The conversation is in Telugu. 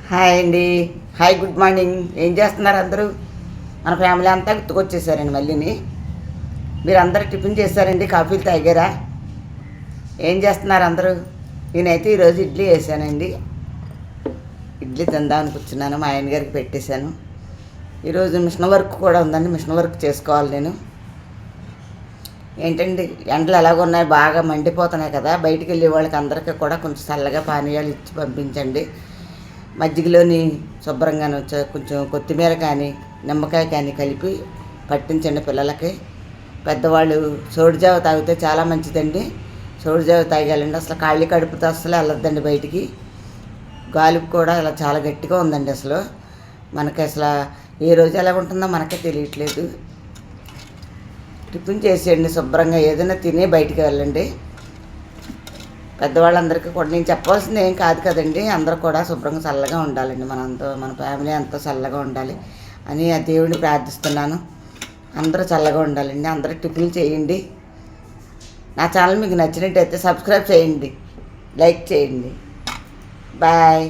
హాయ్ అండి. Hi, good morning. ఏం చేస్తున్నారు అందరూ? మన ఫ్యామిలీ అంతా గుర్తుకొచ్చేసారండి మళ్ళీని. మీరు అందరూ టిఫిన్ చేశారండి? కాఫీలు తాగారా? ఏం చేస్తున్నారు అందరూ? నేనైతే ఈరోజు ఇడ్లీ వేసానండి. ఇడ్లీ తిందామని కూర్చున్నాను. మా ఆయన గారికి పెట్టేశాను. ఈరోజు మిషన్ వర్క్ కూడా ఉందండి. మిషన్ వర్క్ చేసుకోవాలి నేను. ఏంటండి, ఎండలు ఎలాగున్నాయి, బాగా మండిపోతున్నాయి కదా. బయటికి వెళ్ళే వాళ్ళకి అందరికీ కూడా కొంచెం చల్లగా పానీయాలు ఇచ్చి పంపించండి. మజ్జిగలోని శుభ్రంగాను కొంచెం కొత్తిమీర కానీ నిమ్మకాయ కానీ కలిపి పట్టించండి పిల్లలకి. పెద్దవాళ్ళు సోడిజావ తాగితే చాలా మంచిదండి. సోడిజావ తాగాలండి. అసలు ఖాళీ కడుపుతో అసలు వెళ్ళొద్దండి బయటికి. గాలి కూడా ఇలా చాలా గట్టిగా ఉందండి. అసలు మనకి అసలు ఏ రోజు ఎలా ఉంటుందో మనకే తెలియట్లేదు. టిఫిన్ చేసేయండి శుభ్రంగా, ఏదైనా తిని బయటికి వెళ్ళండి. పెద్దవాళ్ళందరికీ కూడా నేను చెప్పవలసింది ఏం కాదు కదండి. అందరూ కూడా శుభ్రంగా చల్లగా ఉండాలండి. మన ఫ్యామిలీ అంతా చల్లగా ఉండాలి అని ఆ దేవుడిని ప్రార్థిస్తున్నాను. అందరూ చల్లగా ఉండాలండి. అందరూ టిఫిన్లు చేయండి. నా ఛానల్ మీకు నచ్చినట్టయితే సబ్స్క్రైబ్ చేయండి, లైక్ చేయండి. బాయ్.